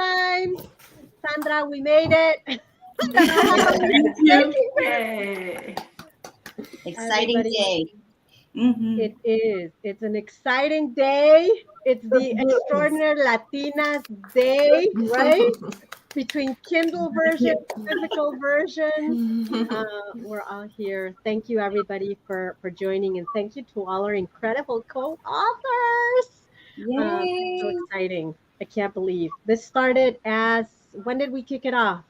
time. Sandra, we made it. Thank you. Yay. Exciting Everybody, day. it is. It's an exciting day. It's the Extraordinary Latinas Day, right? Between Kindle version, physical version. We're all here. Thank you, everybody, for joining, and thank you to all our incredible co-authors. So Yay. exciting! I can't believe this started as. When did we kick it off?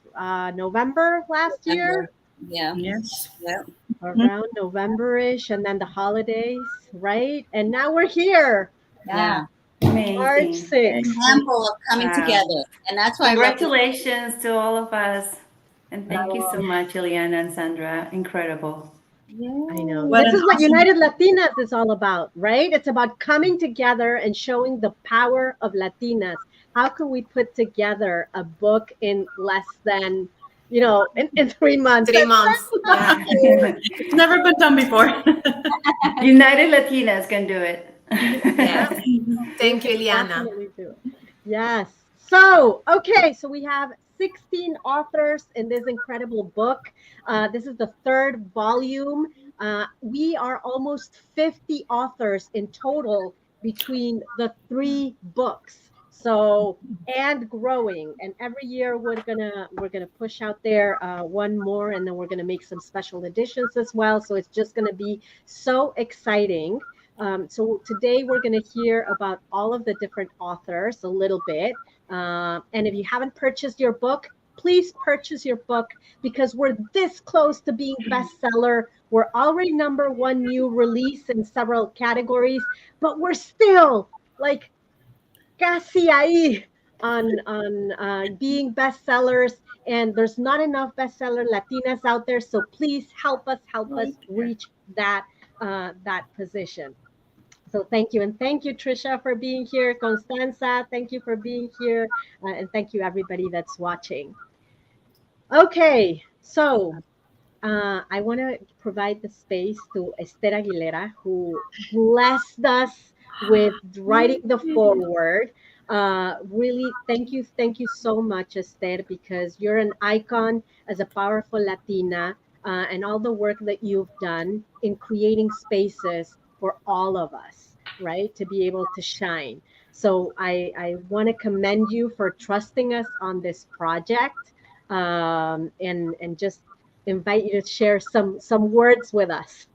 November last year, Yeah. Yes. Yeah. around November-ish, and then the holidays, right? And now we're here, Yeah. March Amazing. 6th. Example of coming Wow. together. And that's why I love this. Congratulations to all of us. And thank you so much, Ileana and Sandra. Incredible. I know. What This an is what awesome. United Latinas is all about, right? It's about coming together and showing the power of Latinas. How can we put together a book in less than, in 3 months? 3 months. Yeah. It's never been done before. United Latinas can do it. Yes. Thank you, We can Ileana. definitely do it. Yes. So, okay, so we have 16 authors in this incredible book. This is the third volume. We are almost 50 authors in total between the three books. So, and growing. And every year we're gonna push out there one more, and then we're gonna make some special editions as well. So it's just gonna be so exciting. So today we're going to hear about all of the different authors a little bit. And if you haven't purchased your book, please purchase your book because we're this close to being bestseller. We're already #1 new release in several categories, but we're still like casi ahí on being bestsellers. And there's not enough bestseller Latinas out there. So please help us reach that position. So thank you. And thank you, Trisha, for being here. Constanza, thank you for being here. And thank you, everybody that's watching. Okay, so I want to provide the space to Esther Aguilera, who blessed us with writing the foreword. Really, thank you so much, Esther, because you're an icon as a powerful Latina, and all the work that you've done in creating spaces for all of us, right, to be able to shine. So I want to commend you for trusting us on this project, and just invite you to share some words with us.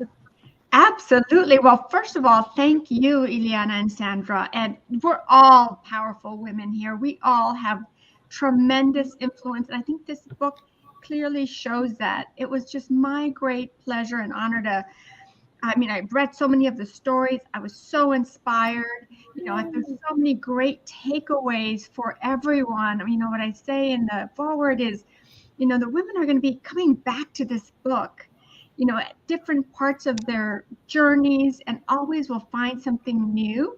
Absolutely. Well, first of all, thank you, Ileana and Sandra. And we're all powerful women here. We all have tremendous influence. And I think this book clearly shows that. It was just my great pleasure and honor I've read so many of the stories. I was so inspired. There's so many great takeaways for everyone. What I say in the foreword is, the women are going to be coming back to this book, at different parts of their journeys, and always will find something new.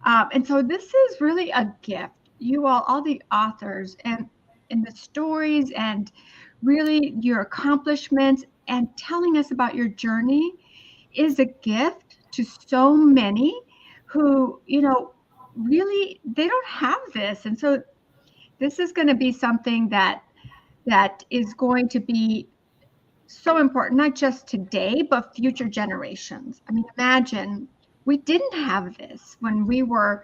And so this is really a gift. You all the authors, and the stories, and really your accomplishments, and telling us about your journey is a gift to so many who, really, they don't have this. And so this is going to be something that is going to be so important, not just today, but future generations. Imagine we didn't have this when we were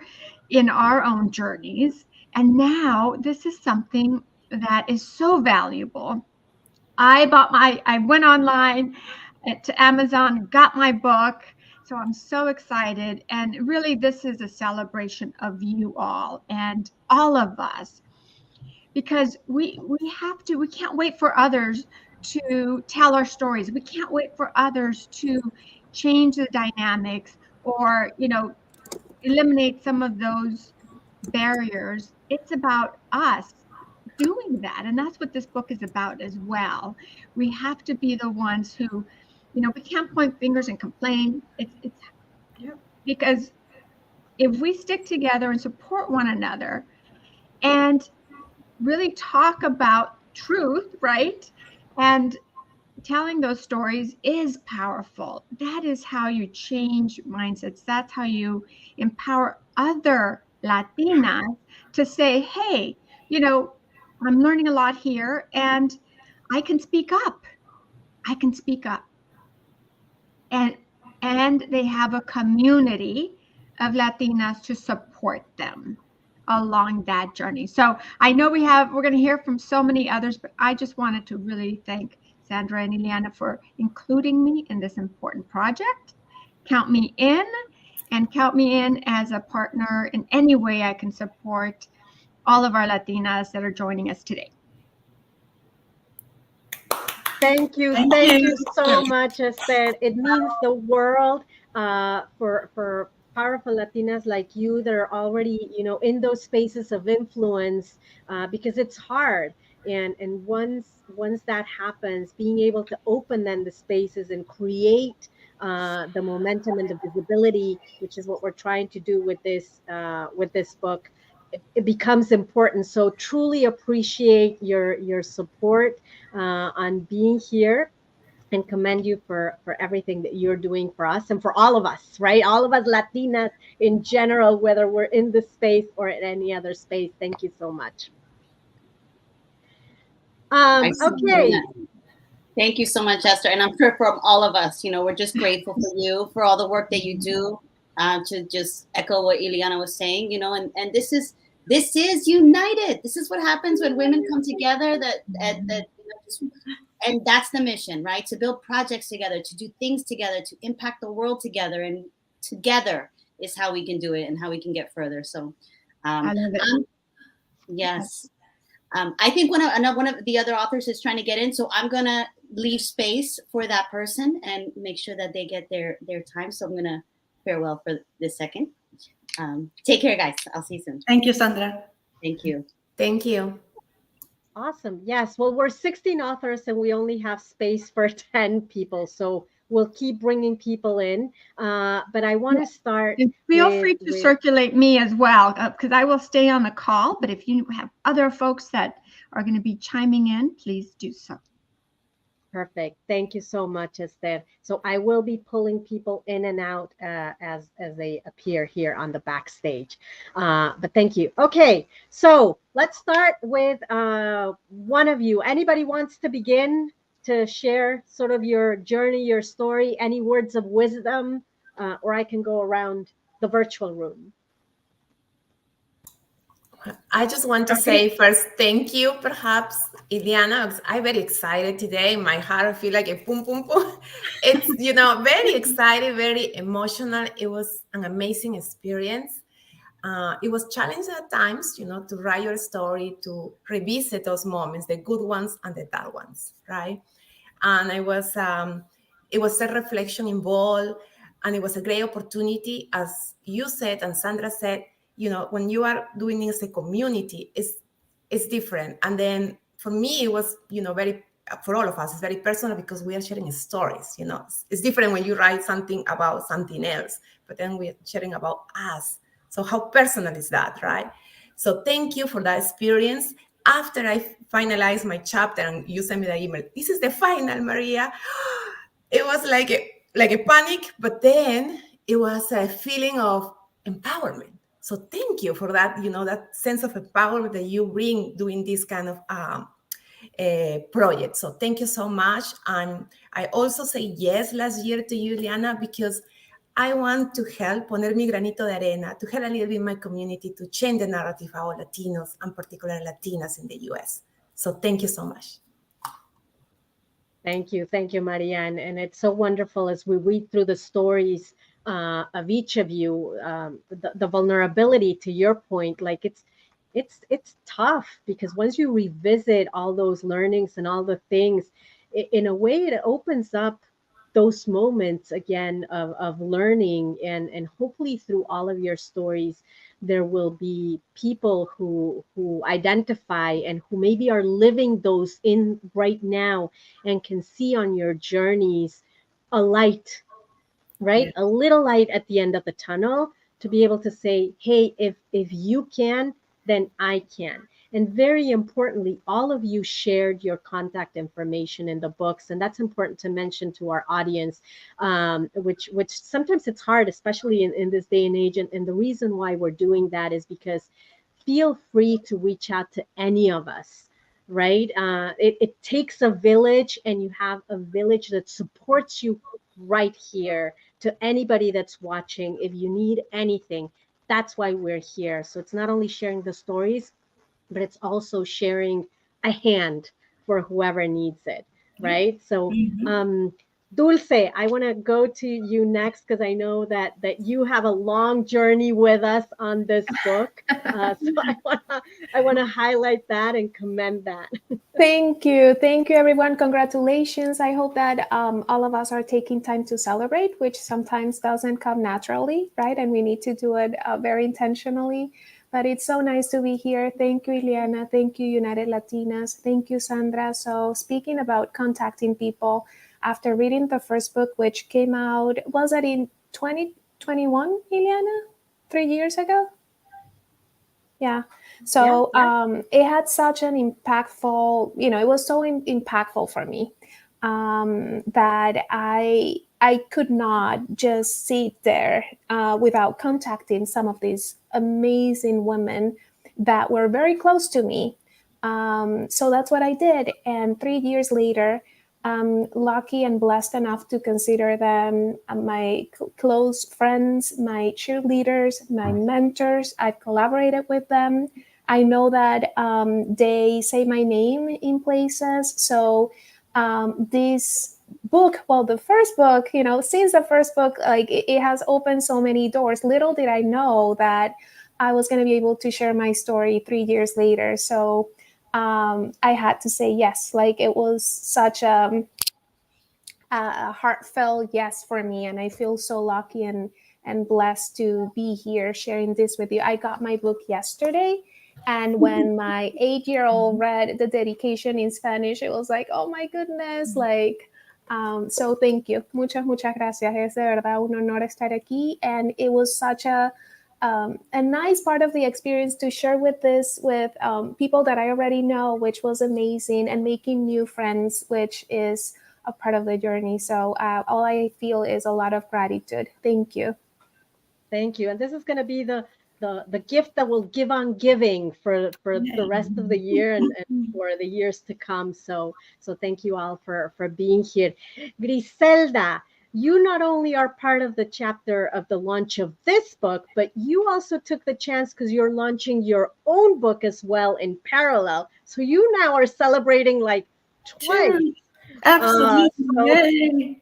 in our own journeys. And now this is something that is so valuable. I went online to Amazon, got my book. So I'm so excited. And really, this is a celebration of you all and all of us, because we can't wait for others to tell our stories. We can't wait for others to change the dynamics, or eliminate some of those barriers. It's about us doing that, and that's what this book is about as well. We have to be the ones who, we can't point fingers and complain. It's because if we stick together and support one another and really talk about truth, right? And telling those stories is powerful. That is how you change mindsets. That's how you empower other Latinas to say, hey, I'm learning a lot here, and I can speak up. I can speak up. And they have a community of Latinas to support them along that journey. So I know we're going to hear from so many others, but I just wanted to really thank Sandra and Ileana for including me in this important project. Count me in, and count me in as a partner in any way I can support all of our Latinas that are joining us today. Thank you. Thank you so much, Esther. It means the world for powerful Latinas like you that are already, in those spaces of influence, because it's hard. And once that happens, being able to open then the spaces and create the momentum and the visibility, which is what we're trying to do with this book, it becomes important. So truly appreciate your support on being here, and commend you for everything that you're doing for us and for all of us, right? All of us Latinas in general, whether we're in this space or in any other space. Thank you so much. Okay. Thank you so much, Esther. And I'm sure from all of us, we're just grateful for you, for all the work that you do, to just echo what Ileana was saying, and this is united. This is what happens when women come together, and that's the mission, right? To build projects together, to do things together, to impact the world together, and together is how we can do it and how we can get further. So, I love it. Yes. I think one of the other authors is trying to get in, so I'm gonna leave space for that person and make sure that they get their time. So I'm gonna farewell for this second. Take care, guys. I'll see you soon. Thank you, Sandra. Thank you. Thank you. Awesome. Yes. Well, we're 16 authors and we only have space for 10 people. So we'll keep bringing people in. But I want to start. Feel free to circulate me as well, because I will stay on the call. But if you have other folks that are going to be chiming in, please do so. Perfect. Thank you so much, Esther. So I will be pulling people in and out as they appear here on the backstage. But thank you. Okay, so let's start with one of you. Anybody wants to begin to share sort of your journey, your story, any words of wisdom, or I can go around the virtual room. I just want to say first, thank you, perhaps, Ileana, because I'm very excited today. My heart, I feel like a boom, boom, boom. It's, very excited, very emotional. It was an amazing experience. It was challenging at times, to write your story, to revisit those moments, the good ones and the bad ones, right? And it was a reflection involved, and it was a great opportunity, as you said and Sandra said. When you are doing it as a community, it's different. And then for me, it was, for all of us, it's very personal because we are sharing stories. It's different when you write something about something else, but then we're sharing about us. So how personal is that, right? So thank you for that experience. After I finalized my chapter and you sent me the email, this is the final, Maria. It was like a panic, but then it was a feeling of empowerment. So thank you for that, that sense of empowerment that you bring doing this kind of project. So thank you so much. And I also say yes last year to you, Ileana, because I want to help, poner mi granito de arena, to help a little bit my community to change the narrative about Latinos and particularly Latinas in the US. So thank you so much. Thank you, Maria. And it's so wonderful as we read through the stories of each of you, the vulnerability, to your point, like it's tough, because once you revisit all those learnings and all the things, in a way it opens up those moments again of learning, and hopefully through all of your stories there will be people who identify and who maybe are living those in right now and can see on your journeys a light, right? A little light at the end of the tunnel, to be able to say, hey, if you can, then I can. And very importantly, all of you shared your contact information in the books, and that's important to mention to our audience, which sometimes it's hard, especially in this day and age. And the reason why we're doing that is because feel free to reach out to any of us, right? It takes a village, and you have a village that supports you right here. To anybody that's watching, if you need anything, that's why we're here. So it's not only sharing the stories, but it's also sharing a hand for whoever needs it, right? So, Mhm. Dulce, I want to go to you next because I know that you have a long journey with us on this book. So I want to highlight that and commend that. Thank you. Thank you, everyone. Congratulations. I hope that all of us are taking time to celebrate, which sometimes doesn't come naturally, right? And we need to do it very intentionally. But it's so nice to be here. Thank you, Ileana. Thank you, United Latinas. Thank you, Sandra. So, speaking about contacting people, after reading the first book, which came out, was it in 2021, Ileana? 3 years ago? Yeah. So it had such an impactful, it was so impactful for me that I could not just sit there without contacting some of these amazing women that were very close to me. So that's what I did. And 3 years later, I'm lucky and blessed enough to consider them my close friends, my cheerleaders, my mentors. I've collaborated with them. I know that they say my name in places. So this book, well, the first book, since the first book, like it has opened so many doors. Little did I know that I was going to be able to share my story 3 years later. So I had to say yes. Like it was such a heartfelt yes for me, and I feel so lucky and blessed to be here sharing this with you. I got my book yesterday, and when my 8-year-old read the dedication in Spanish, it was like, oh my goodness, like. So thank you, muchas gracias. Es de verdad un honor estar aquí, and it was such a nice part of the experience to share with people that I already know, which was amazing, and making new friends, which is a part of the journey. So all I feel is a lot of gratitude. Thank you. Thank you. And this is going to be the gift that will give on giving for the rest of the year and for the years to come. So thank you all for being here. Griselda, you not only are part of the chapter of the launch of this book, but you also took the chance because you're launching your own book as well in parallel. So you now are celebrating like twice. True. Absolutely. So Yay.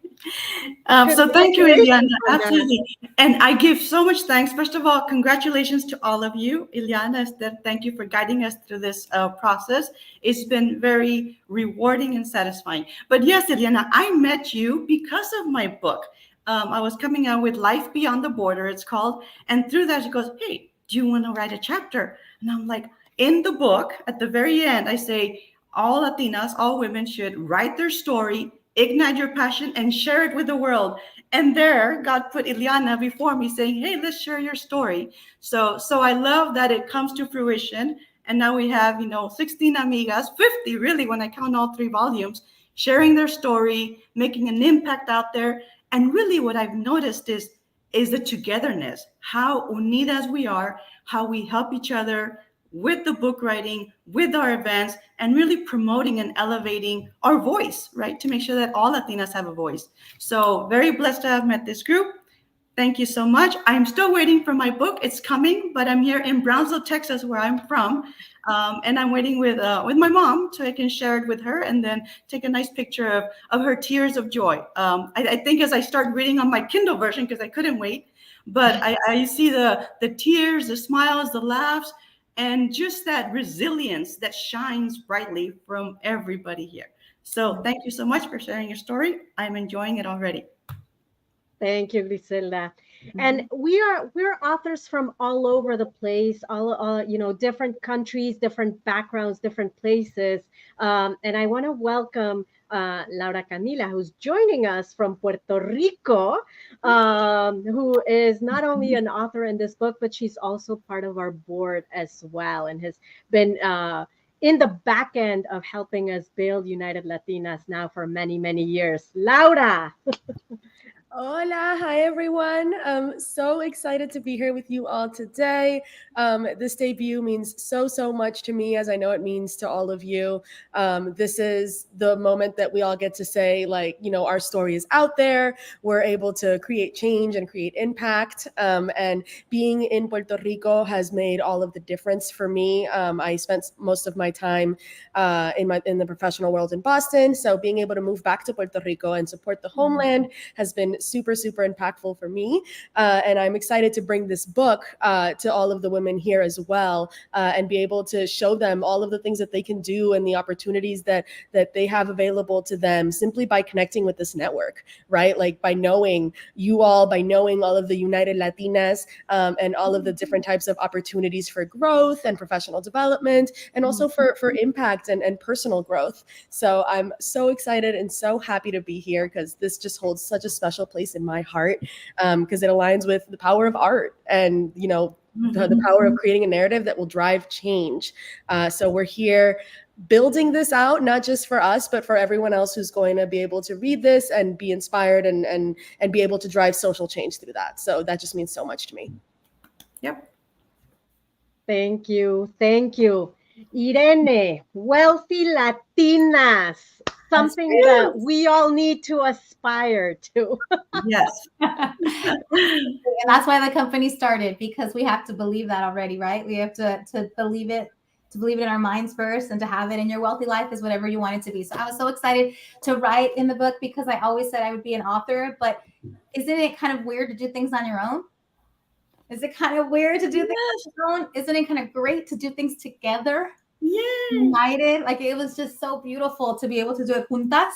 So thank you, Ileana. congratulations on that. Absolutely. And I give so much thanks. First of all, congratulations to all of you. Ileana, Esther, thank you for guiding us through this process. It's been very rewarding and satisfying. But yes, Ileana, I met you because of my book. I was coming out with Life Beyond the Border, it's called. And through that, she goes, hey, do you want to write a chapter? And I'm like, in the book, at the very end, I say, all Latinas, all women should write their story, ignite your passion, and share it with the world. And there, God put Ileana before me saying, hey, let's share your story. So I love that it comes to fruition. And now we have, 16 amigas, 50 really, when I count all 3 volumes, sharing their story, making an impact out there. And really what I've noticed is the togetherness, how unidas we are, how we help each other, with the book writing, with our events, and really promoting and elevating our voice, right? To make sure that all Latinas have a voice. So very blessed to have met this group. Thank you so much. I'm still waiting for my book. It's coming, but I'm here in Brownsville, Texas, where I'm from. And I'm waiting with my mom so I can share it with her and then take a nice picture of her tears of joy. I think as I start reading on my Kindle version, because I couldn't wait, but I see the tears, the smiles, the laughs, and just that resilience that shines brightly from everybody here. So thank you so much for sharing your story. I'm enjoying it already. Thank you, Griselda. And we're authors from all over the place, all different countries, different backgrounds, different places. And I want to welcome Laura Camila, who's joining us from Puerto Rico, who is not only an author in this book, but she's also part of our board as well, and has been in the back end of helping us build United Latinas now for many, many years. Laura. Hola, hi everyone. So excited to be here with you all today. This debut means so much to me, as I know it means to all of you. This is the moment that we all get to say, like, you know, our story is out there. We're able to create change and create impact. And being in Puerto Rico has made all of the difference for me. I spent most of my time in the professional world in Boston, so being able to move back to Puerto Rico and support the homeland has been super impactful for me. And I'm excited to bring this book to all of the women here as well, and be able to show them all of the things that they can do and the opportunities that they have available to them simply by connecting with this network, right? Like by knowing you all, by knowing all of the United Latinas, and all of the different types of opportunities for growth and professional development, and also for impact and personal growth. So I'm so excited and so happy to be here, because this just holds such a special place in my heart, because it aligns with the power of art and, you know, the power of creating a narrative that will drive change. So we're here building this out, not just for us, but for everyone else who's going to be able to read this and be inspired and be able to drive social change through that. So that just means so much to me. Yep. Thank you. Thank you. Irene, wealthy Latinas, something that we all need to aspire to. Yes. And that's why the company started, because we have to believe that already, right? We have to believe it, in our minds first, and to have it in your wealthy life is whatever you want it to be. So I was so excited to write in the book, because I always said I would be an author, but isn't it kind of weird to do things on your own? Is it kind of weird to do things on your own? Isn't it kind of great to do things together? Yeah. United. Like, it was just so beautiful to be able to do it juntas.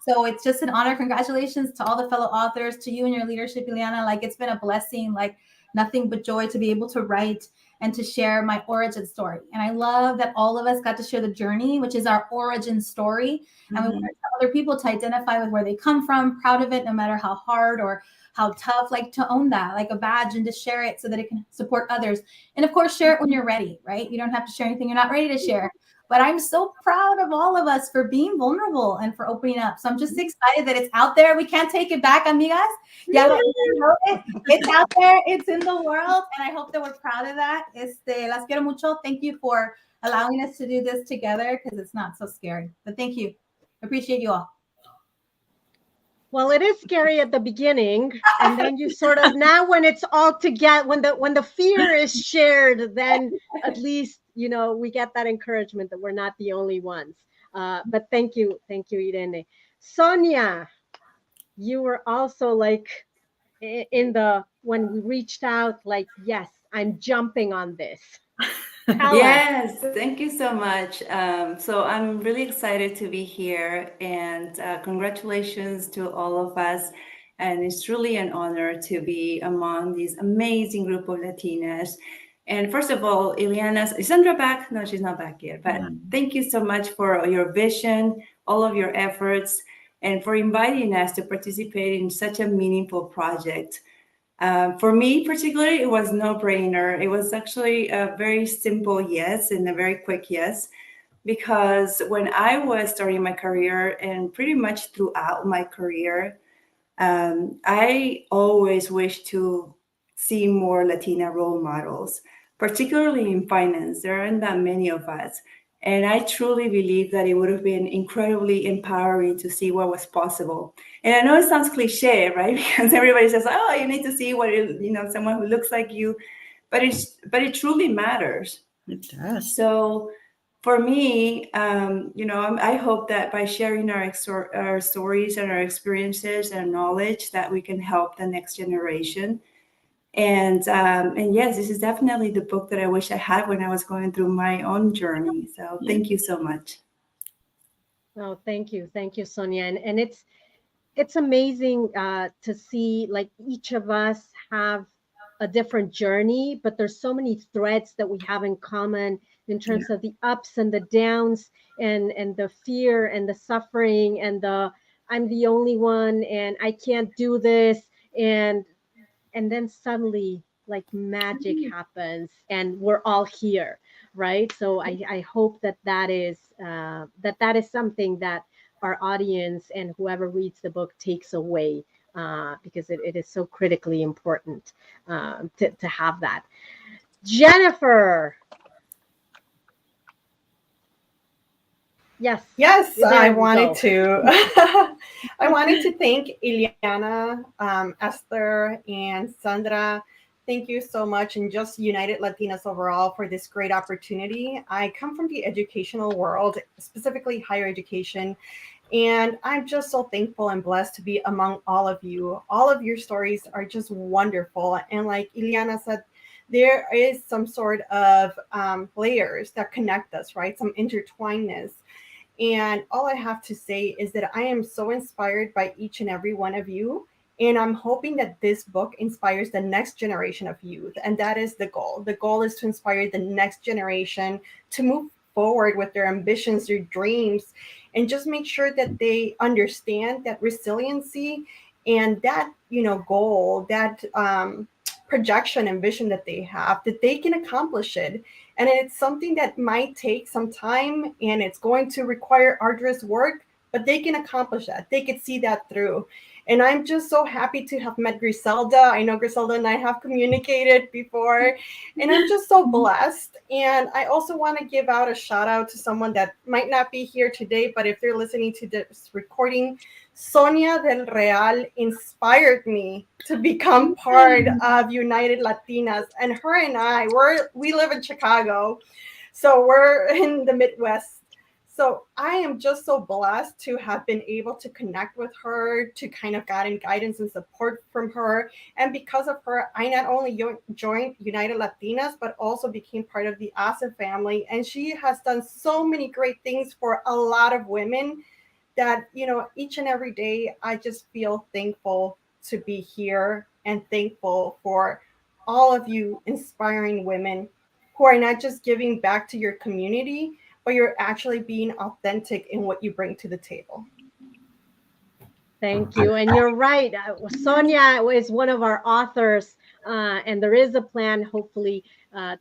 So it's just an honor. Congratulations to all the fellow authors, to you and your leadership, Ileana. Like, it's been a blessing, like nothing but joy to be able to write and to share my origin story. And I love that all of us got to share the journey, which is our origin story. And we want other people to identify with where they come from, proud of it, no matter how hard or how tough, like to own that, like a badge, and to share it so that it can support others. And of course, share it when you're ready, right? You don't have to share anything you're not ready to share. But I'm so proud of all of us for being vulnerable and for opening up. So I'm just excited that it's out there. We can't take it back, amigas. Yeah, it's out there. It's in the world. And I hope that we're proud of that. Las quiero mucho. Thank you for allowing us to do this together, because it's not so scary. But thank you. Appreciate you all. Well, it is scary at the beginning, and then you sort of, now when it's all together, when the fear is shared, then at least, you know, we get that encouragement that we're not the only ones. But thank you, Irene. Sonia, you were also like when we reached out, like, yes, I'm jumping on this. Yes, thank you so much. So I'm really excited to be here, and congratulations to all of us. And it's truly an honor to be among this amazing group of Latinas. And first of all, is Sandra back? No, she's not back yet. But thank you so much for your vision, all of your efforts, and for inviting us to participate in such a meaningful project. For me, particularly, it was no-brainer. It was actually a very simple yes and a very quick yes, because when I was starting my career, and pretty much throughout my career, I always wished to see more Latina role models, particularly in finance. There aren't that many of us. And I truly believe that it would have been incredibly empowering to see what was possible. And I know it sounds cliche, right? Because everybody says, "Oh, you need to see someone who looks like you," but it truly matters. It does. So, for me, I hope that by sharing our stories and our experiences and knowledge, that we can help the next generation. And yes, this is definitely the book that I wish I had when I was going through my own journey. So thank you so much. Oh, thank you, Sonia. And it's amazing to see, like, each of us have a different journey, but there's so many threads that we have in common in terms of the ups and the downs, and the fear and the suffering, and the I'm the only one and I can't do this, and then suddenly, like, magic happens and we're all here, right? So I hope that is something that our audience and whoever reads the book takes away because it is so critically important to have that. Jennifer. Yes. Yes, There I we wanted go. to. I wanted to thank Ileana, Esther, and Sandra. Thank you so much, and just United Latinas overall for this great opportunity. I come from the educational world, specifically higher education, and I'm just so thankful and blessed to be among all of you. All of your stories are just wonderful, and like Ileana said, there is some sort of layers that connect us, right? Some intertwinedness. And all I have to say is that I am so inspired by each and every one of you. And I'm hoping that this book inspires the next generation of youth. And that is the goal. The goal is to inspire the next generation to move forward with their ambitions, their dreams, and just make sure that they understand that resiliency and that, goal, that projection and vision that they have, that they can accomplish it. And it's something that might take some time and it's going to require arduous work, but they can accomplish that. They could see that through. And I'm just so happy to have met Griselda. I know Griselda and I have communicated before, and I'm just so blessed. And I also want to give out a shout out to someone that might not be here today, but if they're listening to this recording, Sonia del Real inspired me to become part of United Latinas. And her and I, we live in Chicago, so we're in the Midwest. So I am just so blessed to have been able to connect with her, to kind of gotten guidance and support from her. And because of her, I not only joined United Latinas, but also became part of the ASA family. And she has done so many great things for a lot of women that, each and every day, I just feel thankful to be here and thankful for all of you inspiring women who are not just giving back to your community, but you're actually being authentic in what you bring to the table. Thank you. And you're right. Sonia is one of our authors, and there is a plan, hopefully,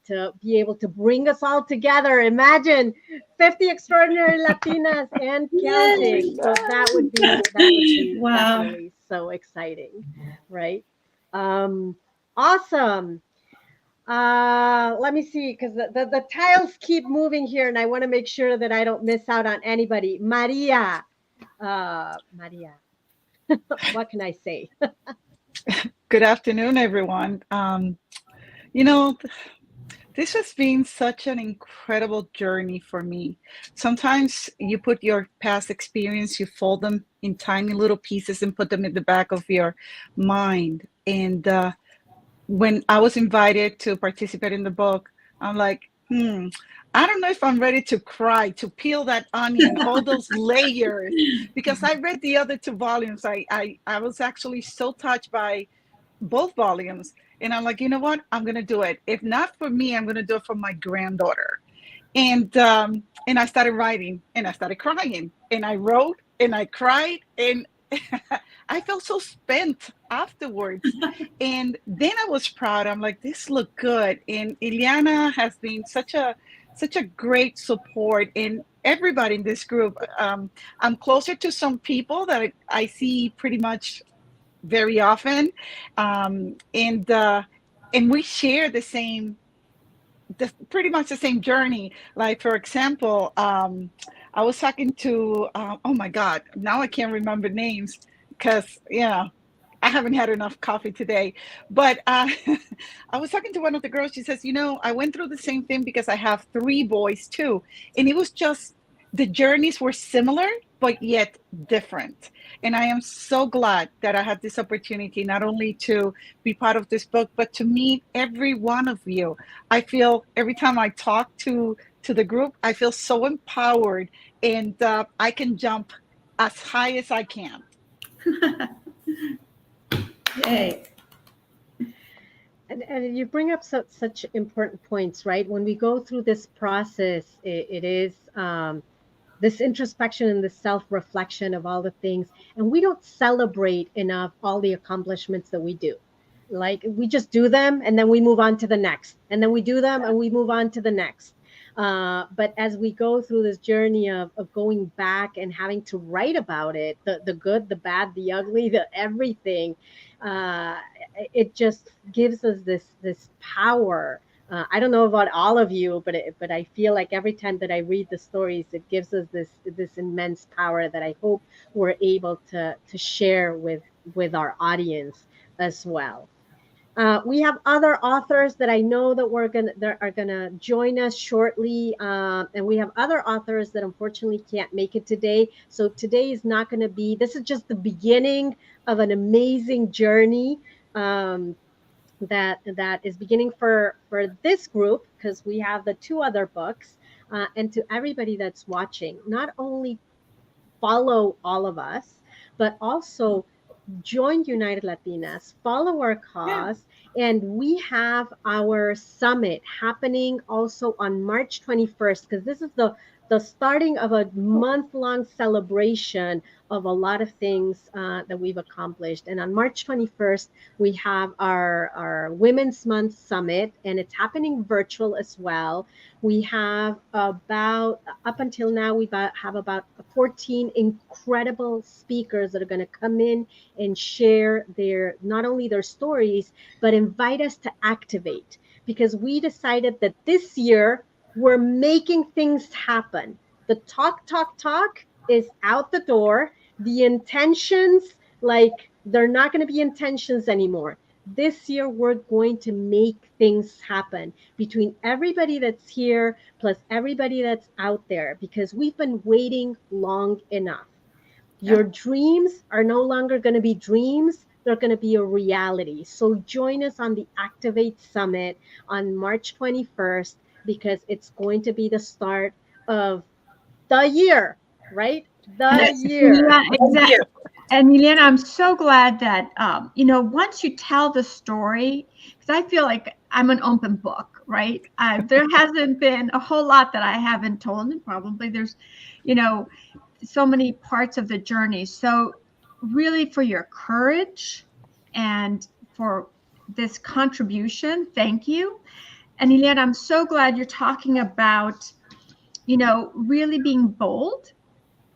to be able to bring us all together. Imagine 50 extraordinary Latinas and counting. So that would be Wow. definitely so exciting, right? Awesome. Let me see, because the tiles keep moving here, and I want to make sure that I don't miss out on anybody. Maria. Maria. What can I say? Good afternoon, everyone. You know, this has been such an incredible journey for me. Sometimes you put your past experience, you fold them in tiny little pieces and put them in the back of your mind. And when I was invited to participate in the book, I'm like, I don't know if I'm ready to cry, to peel that onion, all those layers, because I read the other two volumes. I was actually so touched by both volumes. And I'm like, you know what? I'm going to do it. If not for me, I'm going to do it for my granddaughter. And I started writing and I started crying and I wrote and I cried and I felt so spent afterwards. And then I was proud. I'm like, this looked good. And Ileana has been such a great support, and everybody in this group. I'm closer to some people that I see pretty much very often, and we share pretty much the same journey. Like, for example, I was talking to oh my God, now I can't remember names because I haven't had enough coffee today. But I was talking to one of the girls. She says, I went through the same thing because I have 3 boys too, and it was just the journeys were similar but yet different. And I am so glad that I had this opportunity not only to be part of this book, but to meet every one of you. I feel every time I talk to the group, I feel so empowered, and I can jump as high as I can. Yay. And you bring up such important points, right? When we go through this process, it is this introspection and this self-reflection of all the things, and we don't celebrate enough all the accomplishments that we do. Like, we just do them and then we move on to the next, and then we do them and we move on to the next. But as we go through this journey of going back and having to write about it, the good, the bad, the ugly, the everything, uh, it just gives us this power. I don't know about all of you, but I feel like every time that I read the stories, it gives us this immense power that I hope we're able to share with our audience as well. We have other authors that I know that are gonna join us shortly, and we have other authors that unfortunately can't make it today. So today is not going to be. This is just the beginning of an amazing journey that is beginning for this group, because we have the two other books. And to everybody that's watching, not only follow all of us, but also join United Latinas, follow our cause, and we have our summit happening also on March 21st, because this is the starting of a month-long celebration of a lot of things that we've accomplished. And on March 21st, we have our Women's Month Summit, and it's happening virtual as well. We have about, up until now, have about 14 incredible speakers that are going to come in and share their, not only their stories, but invite us to activate, because we decided that this year we're making things happen. The talk is out the door. The intentions, like, they're not going to be intentions anymore. This year we're going to make things happen between everybody that's here plus everybody that's out there, because we've been waiting long enough. Your dreams are no longer going to be dreams. They're going to be a reality. So join us on the Activate Summit on March 21st, because it's going to be the start of the year, right? The year. Yeah, exactly. And Milena, I'm so glad that once you tell the story, because I feel like I'm an open book, right? There hasn't been a whole lot that I haven't told, and probably there's, so many parts of the journey. So really, for your courage and for this contribution, thank you. And Ileana, I'm so glad you're talking about, really being bold,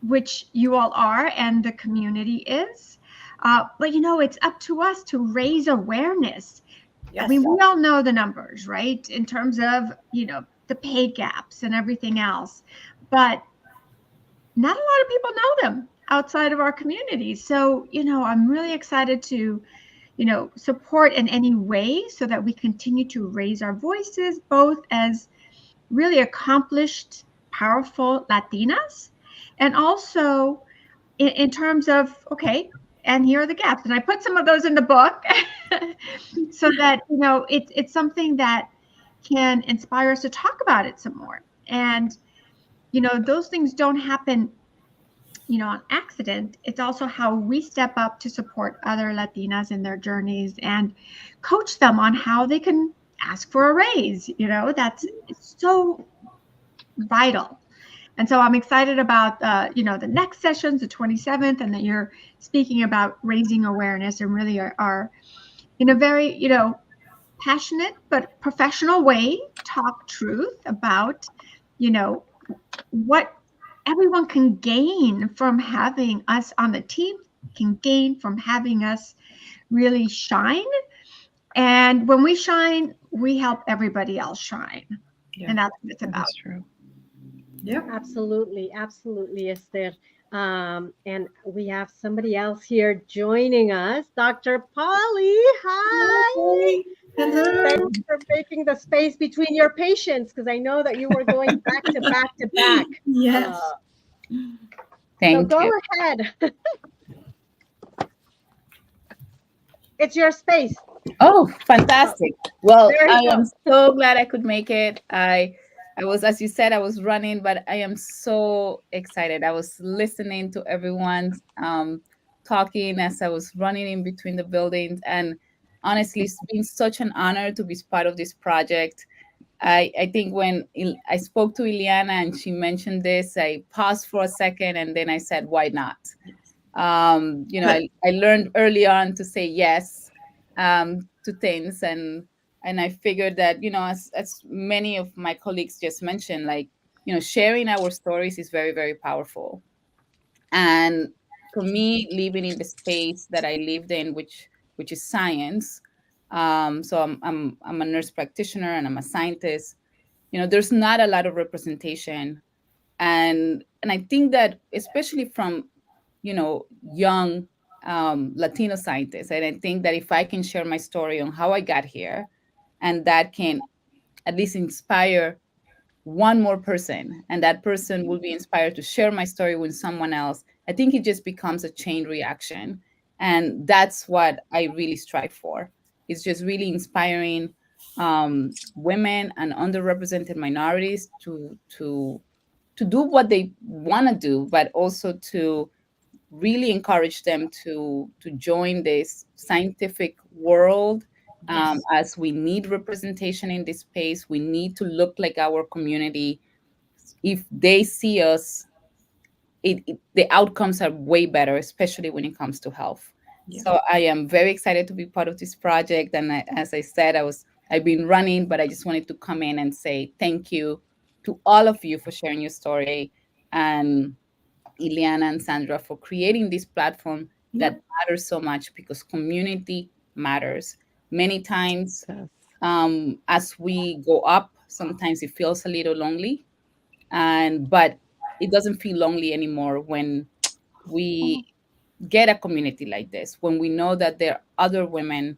which you all are and the community is. But it's up to us to raise awareness. Yes. I mean, we all know the numbers, right? In terms of, the pay gaps and everything else. But not a lot of people know them outside of our community. So, I'm really excited to, support in any way so that we continue to raise our voices, both as really accomplished, powerful Latinas, and also in terms of, okay, and here are the gaps. And I put some of those in the book so that, it's something that can inspire us to talk about it some more. And, those things don't happen, on accident. It's also how we step up to support other Latinas in their journeys and coach them on how they can ask for a raise. That's so vital. And so I'm excited about, the next sessions, the 27th, and that you're speaking about raising awareness and really are in a very, passionate but professional way, talk truth about, what everyone can gain from having us on the team, can gain from having us really shine. And when we shine, we help everybody else shine. Yeah. And that's what it's about. That's true. Yeah, absolutely, Esther. And we have somebody else here joining us, Dr. Polly. Hi. Hello. Thanks for making the space between your patients, because I know that you were going back to back to back. Yes. Thank so you. go ahead. It's your space. Oh, fantastic. Well, I go. am so glad I could make it. I was, as you said, I was running, but I am so excited. I was listening to everyone talking as I was running in between the buildings. And honestly, it's been such an honor to be part of this project. I think when I spoke to Ileana and she mentioned this, I paused for a second and then I said, why not? I learned early on to say yes to things. And And I figured that, as many of my colleagues just mentioned, like, sharing our stories is very, very powerful. And for me, living in the space that I lived in, which is science, so I'm a nurse practitioner and I'm a scientist. There's not a lot of representation, and I think that especially from young Latino scientists, and I think that if I can share my story on how I got here, and that can at least inspire one more person, and that person will be inspired to share my story with someone else, I think it just becomes a chain reaction. And that's what I really strive for. It's just really inspiring women and underrepresented minorities to do what they want to do, but also to really encourage them to join this scientific world. As we need representation in this space, we need to look like our community. If they see us, the outcomes are way better, especially when it comes to health. Yeah. So I am very excited to be part of this project. And as I said, I've been running, but I just wanted to come in and say thank you to all of you for sharing your story, and Ileana and Sandra for creating this platform that matters so much, because community matters. Many times, as we go up, sometimes it feels a little lonely, but it doesn't feel lonely anymore when we get a community like this, when we know that there are other women,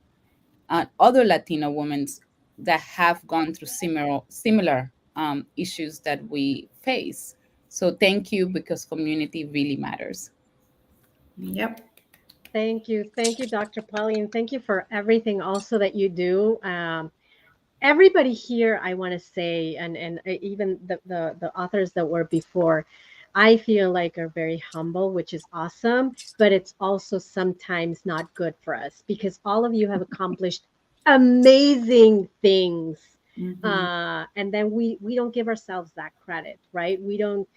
other Latino women that have gone through similar issues that we face. So thank you, because community really matters. Yep. Thank you, Dr. Polly, and thank you for everything also that you do. Everybody here, I want to say, and even the authors that were before, I feel like are very humble, which is awesome, but it's also sometimes not good for us because all of you have accomplished amazing things. And then we don't give ourselves that credit, right? We don't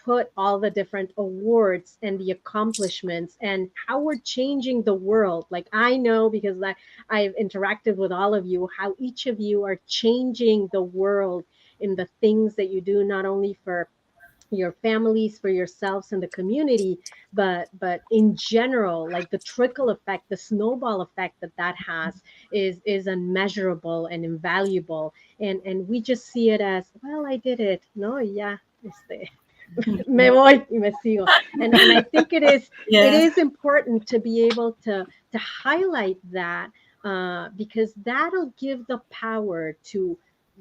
put all the different awards and the accomplishments and how we're changing the world. Like I know because I've interacted with all of you, how each of you are changing the world in the things that you do, not only for your families, for yourselves and the community, but in general, like the trickle effect, the snowball effect that has is unmeasurable and invaluable. And we just see it as, well, I did it. No, yeah, me voy y me sigo. And I think it Yes. is important to be able to highlight that because that'll give the power to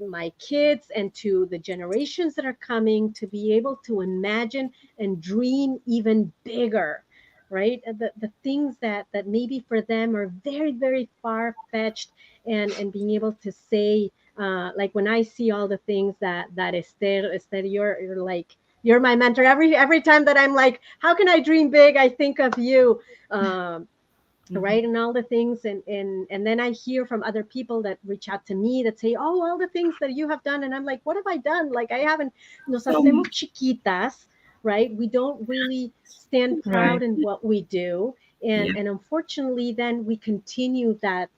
my kids and to the generations that are coming to be able to imagine and dream even bigger, right? The things that maybe for them are very, very far fetched, and being able to say, like when I see all the things that Esther, you're like, you're my mentor. Every time that I'm like, how can I dream big? I think of you. Right, and all the things, and then I hear from other people that reach out to me that say, oh, all the things that you have done, and I'm like, what have I done? Like I haven't. Nos hacemos chiquitas, right? We don't really stand proud Right. in what we do, Yeah. and unfortunately then we continue that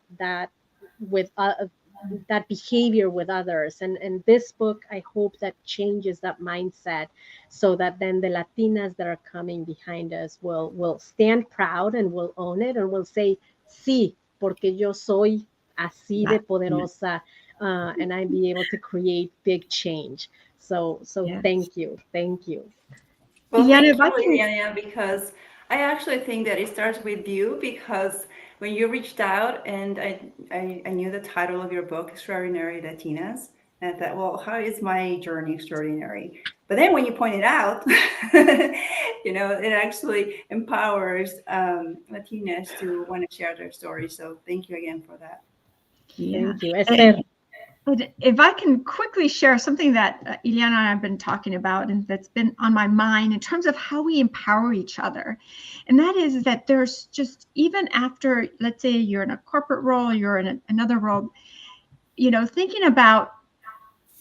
with that behavior with others. And this book, I hope that changes that mindset, so that then the Latinas that are coming behind us will stand proud and will own it and will say, sí, porque yo soy así de poderosa, and I be able to create big change. So Yes. thank you. Well, Yeah, thank if I you, can, Liliana, because I actually think that it starts with you because when you reached out and I knew the title of your book, Extraordinary Latinas, and I thought, well, how is my journey extraordinary? But then when you pointed out, it actually empowers Latinas to want to share their story. So thank you again for that. Yeah. Thank you, Esther. and if I can quickly share something that Ileana and I have been talking about and that's been on my mind in terms of how we empower each other. And that is that there's just, even after, let's say you're in a corporate role, you're in another role, thinking about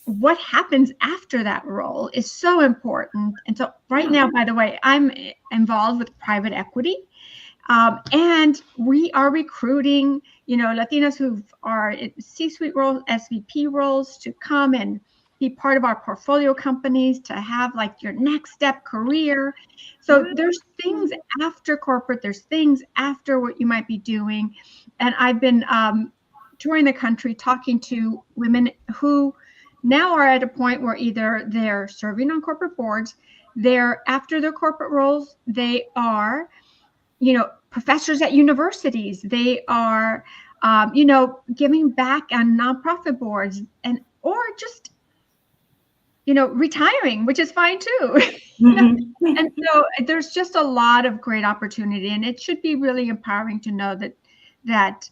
what happens after that role is so important. And so right now, by the way, I'm involved with private equity. And we are recruiting, Latinas who are in C-suite roles, SVP roles, to come and be part of our portfolio companies, to have like your next step career. So there's things after corporate, there's things after what you might be doing. And I've been touring the country talking to women who now are at a point where either they're serving on corporate boards, they're after their corporate roles, they are professors at universities, they are giving back on nonprofit boards, or just retiring, which is fine too. And so there's just a lot of great opportunity, and it should be really empowering to know that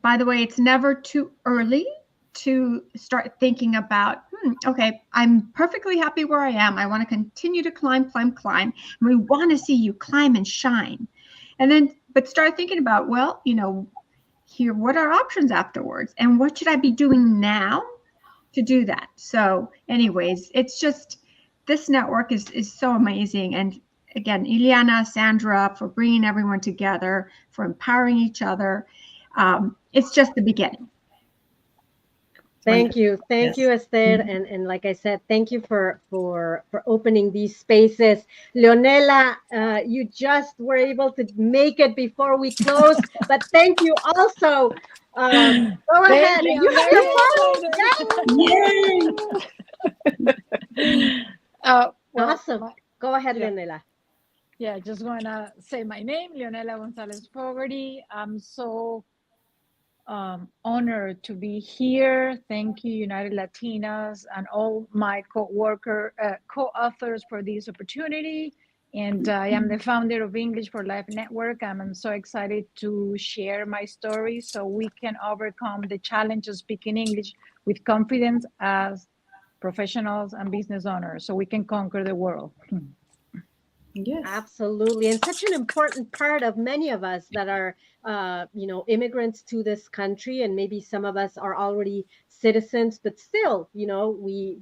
by the way, it's never too early to start thinking about, okay, I'm perfectly happy where I am. I want to continue to climb. And we want to see you climb and shine. And then, but start thinking about, well, here, what are options afterwards? And what should I be doing now to do that? So anyways, it's just, this network is so amazing. And again, Ileana, Sandra, for bringing everyone together, for empowering each other. It's just the beginning. Thank you, Esther, and like I said, thank you for opening these spaces. Leonela, you just were able to make it before we close, but thank you also. Go ahead, you have your phone. Awesome. Go ahead, Leonela. Yeah, just gonna say my name, Leonela Gonzalez Fogarty. I'm so honored to be here. Thank you, United Latinas, and all my co-authors for this opportunity. And I am the founder of English for Life Network. I'm so excited to share my story so we can overcome the challenge of speaking English with confidence as professionals and business owners, so we can conquer the world. Yes, absolutely. And such an important part of many of us that are, immigrants to this country. And maybe some of us are already citizens, but still, English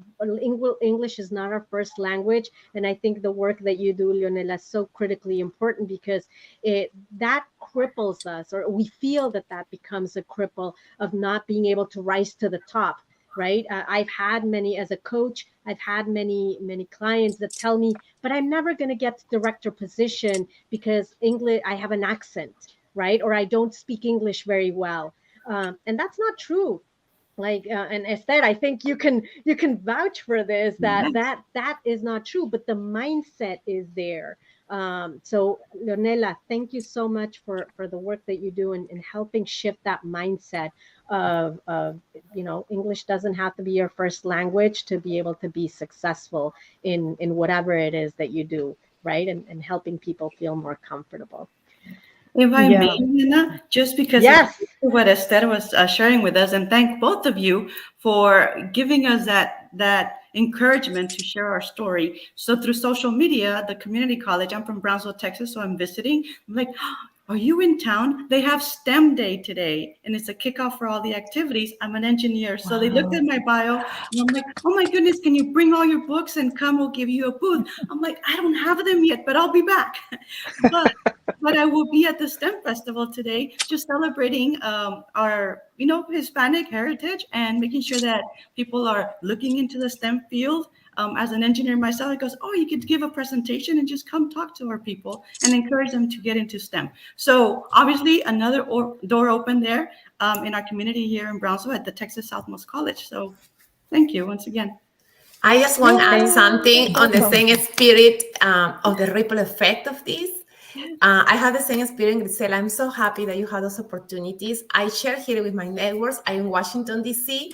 is not our first language. And I think the work that you do, Leonela, is so critically important, because that cripples us, or we feel that becomes a cripple of not being able to rise to the top. Right. I've had many, as a coach, I've had many clients that tell me, but I'm never going to get the director position because English, I have an accent, right? Or I don't speak English very well. And that's not true. Like, and Esther, I think you can vouch for this, that is not true, but the mindset is there. So Leonela, thank you so much for the work that you do in helping shift that mindset of English doesn't have to be your first language to be able to be successful in whatever it is that you do, right? And helping people feel more comfortable. If I may, Nina, just because of what Esther was sharing with us, and thank both of you for giving us that encouragement to share our story. So through social media, the community college, I'm from Brownsville, Texas, so I'm visiting. I'm like, are you in town? They have STEM Day today, and it's a kickoff for all the activities. I'm an engineer. So they looked at my bio, and I'm like, oh my goodness, can you bring all your books and come? We'll give you a booth. I'm like, I don't have them yet, but I'll be back. But I will be at the STEM Festival today, just celebrating our, Hispanic heritage and making sure that people are looking into the STEM field. As an engineer myself, it goes, oh, you could give a presentation and just come talk to our people and encourage them to get into STEM. So obviously another door open there in our community here in Brownsville at the Texas Southmost College. So thank you once again. I just want to add something on the same spirit of the ripple effect of this. I have the same spirit, Grisela. I'm so happy that you had those opportunities. I share here with my networks. I'm in Washington, D.C.,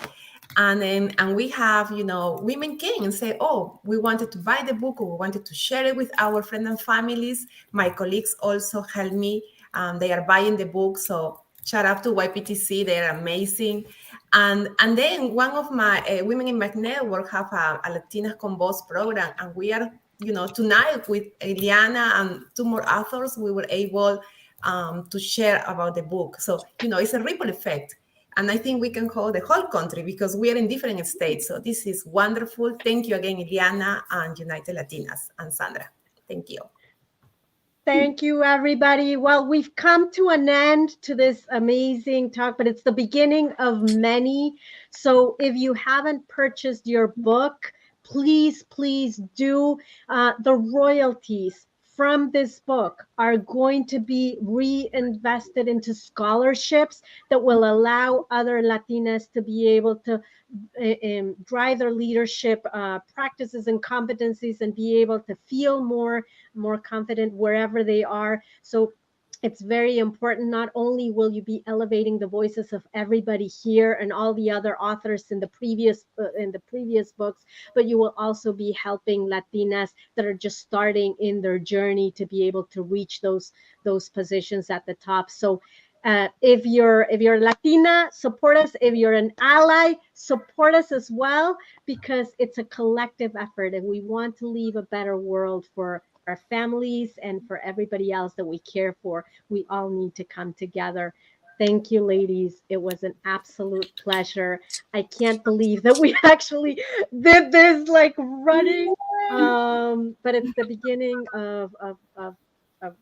and we have, women came and say, oh, we wanted to buy the book, or we wanted to share it with our friends and families. My colleagues also helped me. They are buying the book. So shout out to YPTC. They're amazing. And then one of my women in my network have a Latinas con Voz program. And we are, tonight with Ileana and two more authors, we were able to share about the book. So, it's a ripple effect. And I think we can hold the whole country because we are in different states. So this is wonderful. Thank you again, Ileana and United Latinas and Sandra. Thank you. Thank you, everybody. Well, we've come to an end to this amazing talk, but it's the beginning of many. So if you haven't purchased your book, please, please do. The royalties from this book are going to be reinvested into scholarships that will allow other Latinas to be able to drive their leadership practices and competencies and be able to feel more confident wherever they are. So it's very important. Not only will you be elevating the voices of everybody here and all the other authors in the previous books, but you will also be helping Latinas that are just starting in their journey to be able to reach those positions at the top. So if you're Latina, support us. If you're an ally, support us as well, because it's a collective effort and we want to leave a better world for our families and for everybody else that we care for. We all need to come together. Thank you, ladies. It was an absolute pleasure. I can't believe that we actually did this like running. But it's the beginning of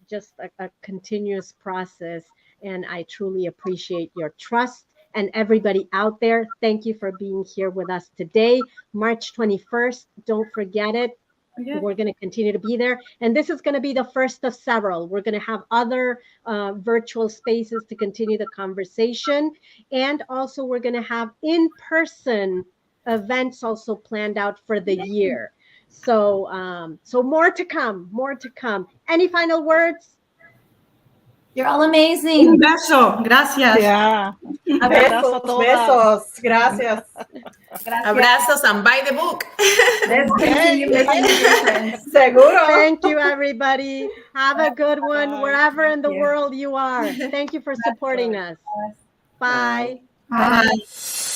just a continuous process. And I truly appreciate your trust. And everybody out there, thank you for being here with us today, March 21st. Don't forget it. Okay. We're going to continue to be there. And this is going to be the first of several. We're going to have other virtual spaces to continue the conversation. And also we're going to have in-person events also planned out for the year. So, so more to come, more to come. Any final words? You're all amazing. Un beso. Gracias. Yeah. Besos, besos. Gracias. Abrazos and buy the book. Let's continue making a difference. Seguro. Thank you, everybody. Have a good one wherever in the world you are. Thank you for supporting us. Bye. Bye. Bye.